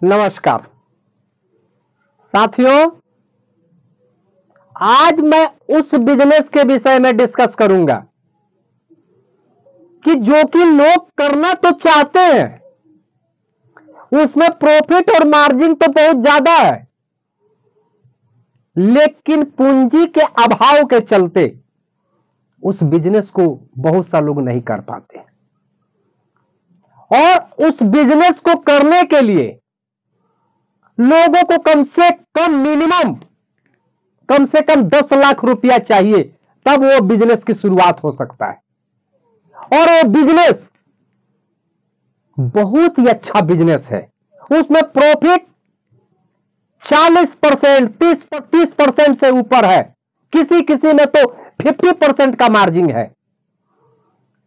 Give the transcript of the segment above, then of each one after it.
नमस्कार साथियों, आज मैं उस बिजनेस के विषय में डिस्कस करूंगा कि जो कि लोग करना तो चाहते हैं, उसमें प्रॉफिट और मार्जिन तो बहुत ज्यादा है, लेकिन पूंजी के अभाव के चलते उस बिजनेस को बहुत सा लोग नहीं कर पाते और उस बिजनेस को करने के लिए लोगों को कम से कम 10 लाख रुपया चाहिए, तब वो बिजनेस की शुरुआत हो सकता है। और वो बिजनेस बहुत ही अच्छा बिजनेस है, उसमें प्रॉफिट 40%, 30% से ऊपर है, किसी किसी में तो 50% का मार्जिन है।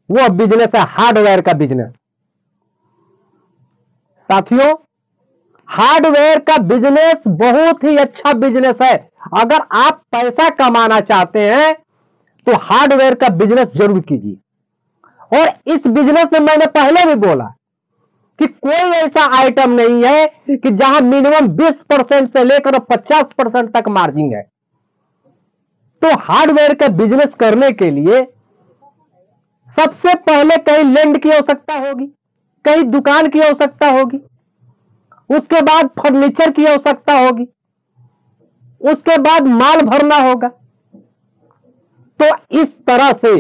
वो बिजनेस है हार्डवेयर का बिजनेस। साथियों, हार्डवेयर का बिजनेस बहुत ही अच्छा बिजनेस है। अगर आप पैसा कमाना चाहते हैं तो हार्डवेयर का बिजनेस जरूर कीजिए। और इस बिजनेस में मैंने पहले भी बोला कि कोई ऐसा आइटम नहीं है कि जहां मिनिमम 20% से लेकर 50% तक मार्जिन है। तो हार्डवेयर का बिजनेस करने के लिए सबसे पहले कहीं लैंड की आवश्यकता होगी, कहीं दुकान की आवश्यकता होगी, उसके बाद फर्नीचर की आवश्यकता होगी, उसके बाद माल भरना होगा। तो इस तरह से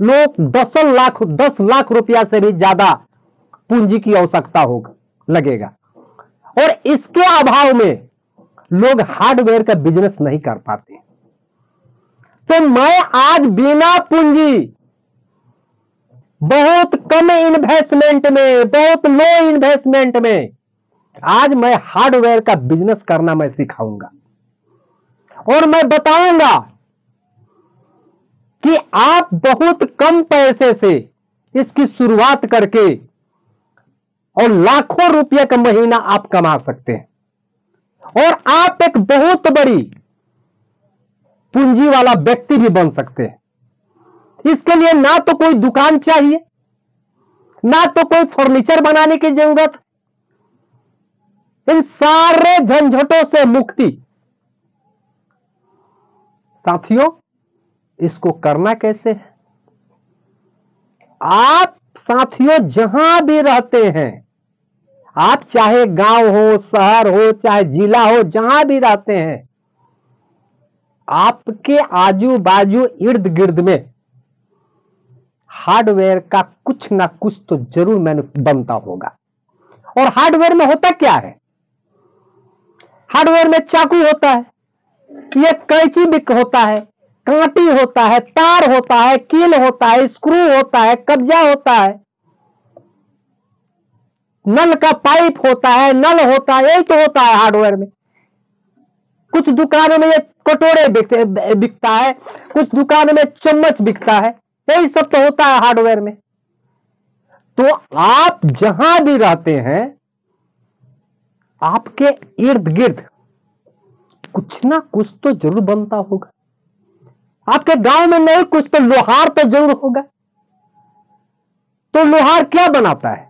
लोग 10 लाख रुपया से भी ज्यादा पूंजी की आवश्यकता होगा, लगेगा। और इसके अभाव में लोग हार्डवेयर का बिजनेस नहीं कर पाते। तो मैं आज बिना पूंजी, बहुत कम इन्वेस्टमेंट में, बहुत लो इन्वेस्टमेंट में आज मैं हार्डवेयर का बिजनेस करना मैं सिखाऊंगा। और मैं बताऊंगा कि आप बहुत कम पैसे से इसकी शुरुआत करके और लाखों रुपये का महीना आप कमा सकते हैं और आप एक बहुत बड़ी पूंजी वाला व्यक्ति भी बन सकते हैं। इसके लिए ना तो कोई दुकान चाहिए, ना तो कोई फर्नीचर बनाने की जरूरत। इन सारे झंझटों से मुक्ति। साथियों, इसको करना कैसे है? आप साथियों जहां भी रहते हैं, आप चाहे गांव हो, शहर हो, चाहे जिला हो, जहां भी रहते हैं, आपके आजू बाजू इर्द गिर्द में हार्डवेयर का कुछ ना कुछ तो जरूर बनता होगा। और हार्डवेयर में होता क्या है? हार्डवेयर में चाकू होता है, यह कैंची भी होता है, कांटी होता है, तार होता है, कील होता है, स्क्रू होता है, कब्जा होता है, नल का पाइप होता है, नल होता है। यही तो होता है हार्डवेयर में। कुछ दुकानों में ये कटोरे बिकता है, कुछ दुकानों में चम्मच बिकता है। यही सब तो होता है हार्डवेयर में। तो आप जहां भी रहते हैं, आपके इर्द गिर्द कुछ ना कुछ तो जरूर बनता होगा। आपके गांव में नहीं कुछ तो लोहार तो जरूर होगा। तो लोहार क्या बनाता है?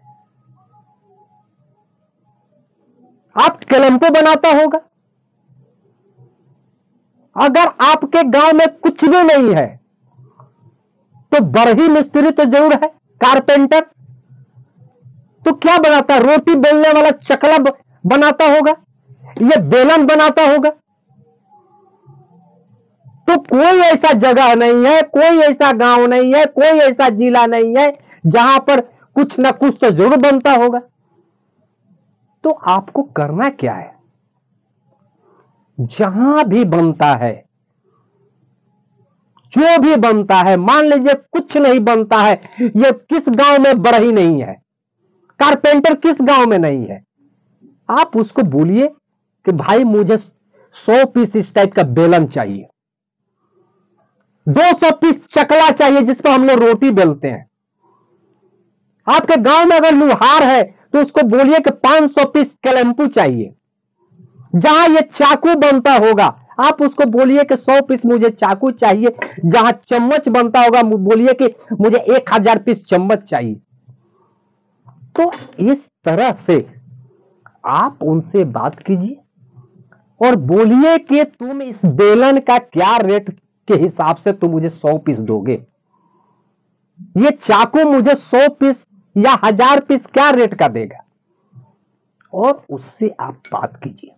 आप कैलम्पो बनाता होगा। अगर आपके गांव में कुछ भी नहीं है तो बरही मिस्त्री तो जरूर है, कारपेंटर। तो क्या बनाता है? रोटी बेलने वाला चकला बनाता होगा, यह बेलन बनाता होगा। तो कोई ऐसा जगह नहीं है, कोई ऐसा गांव नहीं है, कोई ऐसा जिला नहीं है जहां पर कुछ ना कुछ तो जरूर बनता होगा। तो आपको करना क्या है? जहां भी बनता है, जो भी बनता है, मान लीजिए कुछ नहीं बनता है, ये किस गांव में बरही नहीं है, कारपेंटर किस गांव में नहीं है, आप उसको बोलिए कि भाई मुझे 100 पीस इस टाइप का बेलन चाहिए, 200 पीस चकला चाहिए जिस पर हम लोग रोटी बेलते हैं। आपके गांव में अगर लुहार है तो उसको बोलिए कि 500 पीस कैलम्पू चाहिए। जहां ये चाकू बनता होगा, आप उसको बोलिए कि 100 पीस मुझे चाकू चाहिए। जहां चम्मच बनता होगा, बोलिए कि मुझे 1000 पीस चम्मच चाहिए। तो इस तरह से आप उनसे बात कीजिए और बोलिए कि तुम इस बेलन का क्या रेट के हिसाब से तुम मुझे 100 पीस दोगे, ये चाकू मुझे 100 पीस या 1000 पीस क्या रेट का देगा, और उससे आप बात कीजिए।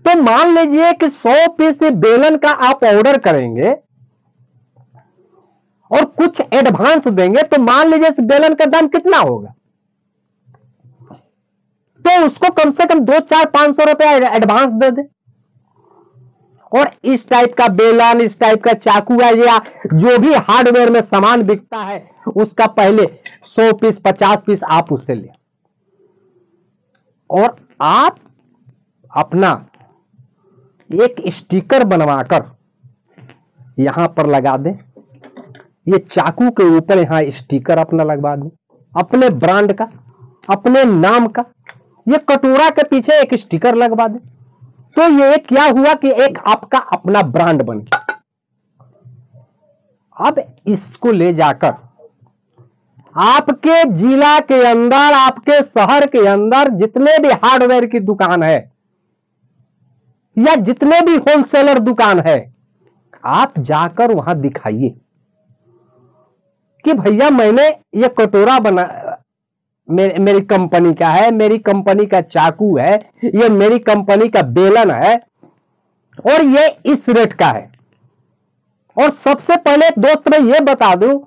तो मान लीजिए कि 100 पीस बेलन का आप ऑर्डर करेंगे और कुछ एडवांस देंगे, तो मान लीजिए इस बेलन का दाम कितना होगा, तो उसको कम से कम 200-400-500 रुपया एडवांस दे दे। और इस टाइप का बेलन, इस टाइप का चाकू है, या जो भी हार्डवेयर में सामान बिकता है उसका पहले 100 पीस 50 पीस आप उससे ले, और आप अपना एक स्टिकर बनवाकर यहां पर लगा दें। ये चाकू के ऊपर यहां स्टिकर अपना लगवा दें, अपने ब्रांड का, अपने नाम का। ये कटोरा के पीछे एक स्टिकर लगवा दें, तो ये क्या हुआ कि एक आपका अपना ब्रांड बन गया। अब इसको ले जाकर आपके जिला के अंदर, आपके शहर के अंदर जितने भी हार्डवेयर की दुकान है या जितने भी होलसेलर दुकान है, आप जाकर वहां दिखाइए कि भैया मैंने ये कटोरा बना, मेरी कंपनी का है, मेरी कंपनी का चाकू है, ये मेरी कंपनी का बेलन है, और ये इस रेट का है। और सबसे पहले दोस्त मैं ये बता दूं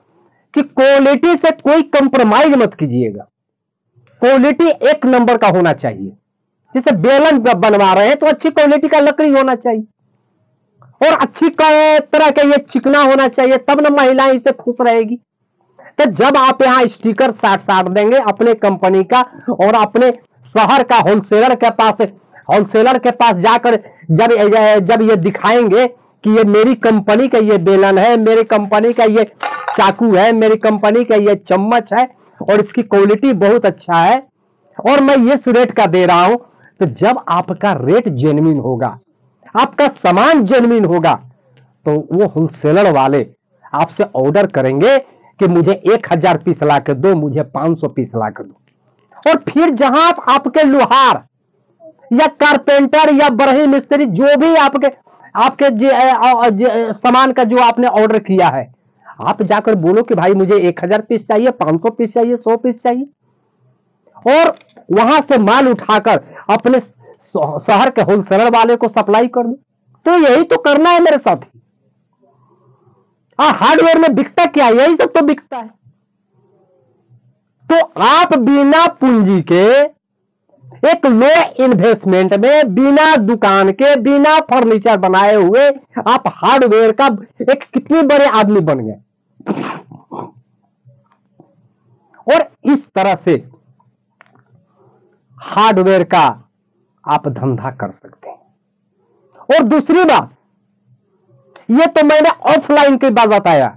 कि क्वालिटी से कोई कंप्रोमाइज मत कीजिएगा। क्वालिटी एक नंबर का होना चाहिए। जैसे बेलन बनवा रहे हैं तो अच्छी क्वालिटी का लकड़ी होना चाहिए, और अच्छी तरह का ये चिकना होना चाहिए, तब ना महिलाएं इससे खुश रहेगी। तो जब आप यहां स्टिकर साट देंगे अपने कंपनी का और अपने शहर का होलसेलर के पास जाकर जब ये दिखाएंगे कि ये मेरी कंपनी का ये बेलन है, मेरी कंपनी का ये चाकू है, मेरी कंपनी का ये चम्मच है, और इसकी क्वालिटी बहुत अच्छा है और मैं इस रेट का दे रहा हूं, तो जब आपका रेट जेन्युइन होगा, आपका सामान जेन्युइन होगा, तो वो होलसेलर वाले आपसे ऑर्डर करेंगे कि मुझे 1000 पीस ला के दो, मुझे 500 पीस ला के दो। और फिर जहां आपके लोहार या कारपेंटर या बरही मिस्त्री, जो भी आपके सामान का जो आपने ऑर्डर किया है, आप जाकर बोलो कि भाई मुझे 1000 पीस चाहिए, 500 पीस चाहिए, 100 पीस चाहिए, और वहां से माल उठाकर अपने शहर के होलसेलर वाले को सप्लाई कर दो। तो यही तो करना है मेरे साथी। हार्डवेयर में बिकता क्या, यही सब तो बिकता है। तो आप बिना पूंजी के, एक लो इन्वेस्टमेंट में, बिना दुकान के, बिना फर्नीचर बनाए हुए आप हार्डवेयर का एक कितने बड़े आदमी बन गए। और इस तरह से हार्डवेयर का आप धंधा कर सकते हैं। और दूसरी बात, ये तो मैंने ऑफलाइन की बात बताया।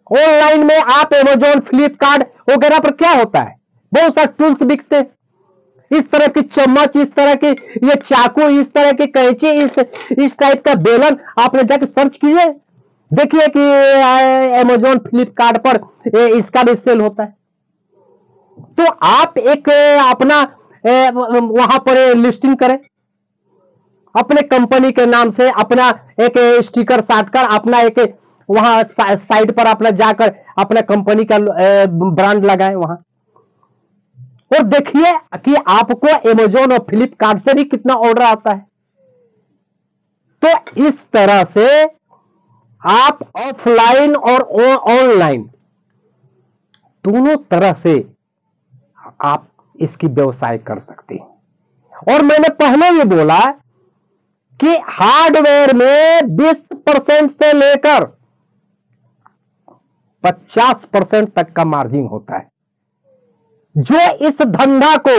ऑनलाइन में आप अमेजोन, फ्लिपकार्ट वगैरह पर क्या होता है, बहुत सारे टूल्स बिकते हैं, इस तरह की चम्मच, इस तरह की ये चाकू, इस तरह की कैंची, इस टाइप का बेलन। आपने जाके सर्च कीजिए, देखिए कि अमेजोन, फ्लिपकार्ट पर इसका भी सेल होता है। तो आप एक अपना वहां पर लिस्टिंग करें, अपने कंपनी के नाम से अपना एक स्टिकर साटकर, अपना एक वहां साइट पर अपना जाकर अपना कंपनी का ब्रांड लगाएं वहां, और देखिए कि आपको अमेजोन और फ्लिपकार्ट से भी कितना ऑर्डर आता है। तो इस तरह से आप ऑफलाइन और ऑनलाइन दोनों तरह से आप इसकी व्यवसाय कर सकते हैं। और मैंने पहले ही बोला कि हार्डवेयर में 20% से लेकर 50% तक का मार्जिन होता है। जो इस धंधा को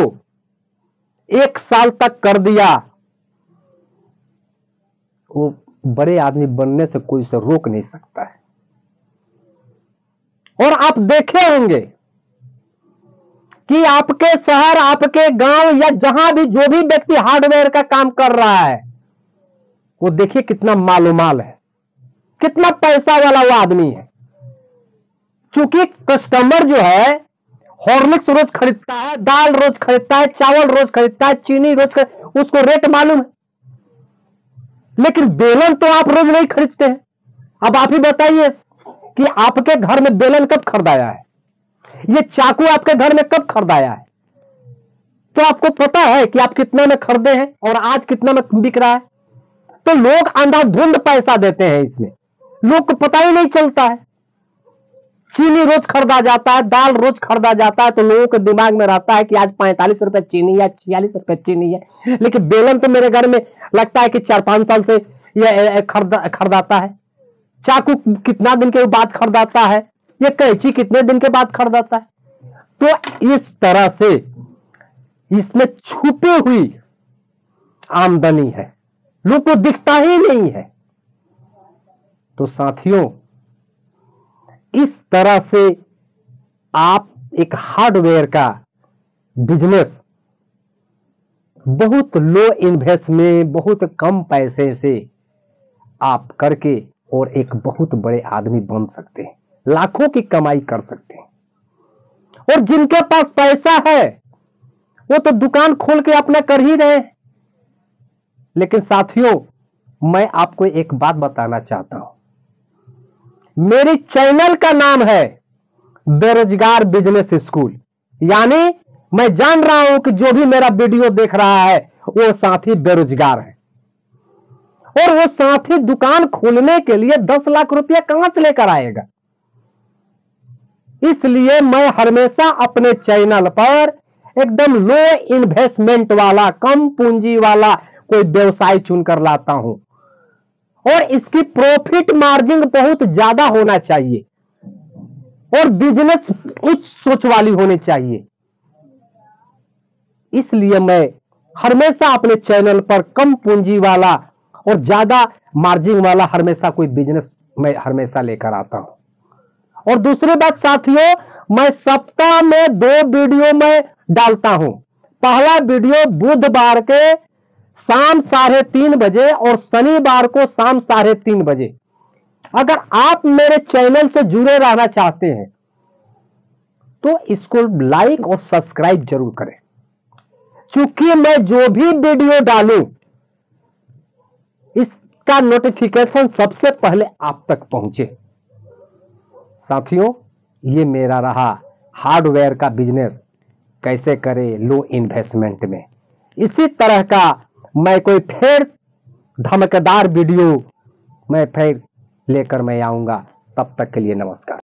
1 साल तक कर दिया, वो बड़े आदमी बनने से कोई उसे रोक नहीं सकता है। और आप देखे होंगे कि आपके शहर, आपके गांव या जहां भी जो भी व्यक्ति हार्डवेयर का काम कर रहा है, वो देखिए कितना मालूमाल है, कितना पैसा वाला वो आदमी है। क्योंकि कस्टमर जो है हॉर्लिक्स रोज खरीदता है, दाल रोज खरीदता है, चावल रोज खरीदता है, चीनी रोज उसको रेट मालूम है, लेकिन बेलन तो आप रोज नहीं खरीदते हैं। अब आप ही बताइए कि आपके घर में बेलन कब खरीदाया है, ये चाकू आपके घर में कब खरीदाया है? तो आपको पता है कि आप कितने में खरीदे हैं और आज कितने में बिक रहा है? तो लोग अंधाधुंध पैसा देते हैं इसमें, लोग को पता ही नहीं चलता है। चीनी रोज खरीदा जाता है, दाल रोज खरीदा जाता है, तो लोगों के दिमाग में रहता है कि आज 45 रुपए चीनी है, 46 रुपए चीनी है। लेकिन बेलन तो मेरे घर में लगता है कि 4-5 साल से ये खरीदाता है। चाकू कितना दिन के बाद खरीदाता है, ये कैंची कितने दिन के बाद खरीदाता है। तो इस तरह से इसमें छुपी हुई आमदनी है, लोग को दिखता ही नहीं है। तो साथियों, इस तरह से आप एक हार्डवेयर का बिजनेस बहुत लो इन्वेस्ट में, बहुत कम पैसे से आप करके और एक बहुत बड़े आदमी बन सकते हैं, लाखों की कमाई कर सकते हैं। और जिनके पास पैसा है वो तो दुकान खोल के अपना कर ही रहे हैं। लेकिन साथियों, मैं आपको एक बात बताना चाहता हूं, मेरी चैनल का नाम है बेरोजगार बिजनेस स्कूल। यानी मैं जान रहा हूं कि जो भी मेरा वीडियो देख रहा है वो साथी बेरोजगार है, और वो साथी दुकान खोलने के लिए 10 लाख रुपया कहां से लेकर आएगा। इसलिए मैं हमेशा अपने चैनल पर एकदम लो इन्वेस्टमेंट वाला, कम पूंजी वाला कोई व्यवसाय चुनकर लाता हूं, और इसकी प्रॉफिट मार्जिन बहुत ज्यादा होना चाहिए और बिजनेस उच्च सोच वाली होनी चाहिए। इसलिए मैं हमेशा अपने चैनल पर कम पूंजी वाला और ज्यादा मार्जिन वाला हमेशा कोई बिजनेस मैं हमेशा लेकर आता हूं। और दूसरी बात साथियों, मैं सप्ताह में 2 वीडियो में डालता हूं। पहला वीडियो बुधवार के शाम 3:30 बजे और शनिवार को शाम 3:30 बजे। अगर आप मेरे चैनल से जुड़े रहना चाहते हैं तो इसको लाइक और सब्सक्राइब जरूर करें, क्योंकि मैं जो भी वीडियो डालूं इसका नोटिफिकेशन सबसे पहले आप तक पहुंचे। साथियों, ये मेरा रहा हार्डवेयर का बिजनेस कैसे करें लो इन्वेस्टमेंट में। इसी तरह का मैं कोई फिर धमकेदार वीडियो मैं फिर लेकर मैं आऊंगा। तब तक के लिए नमस्कार।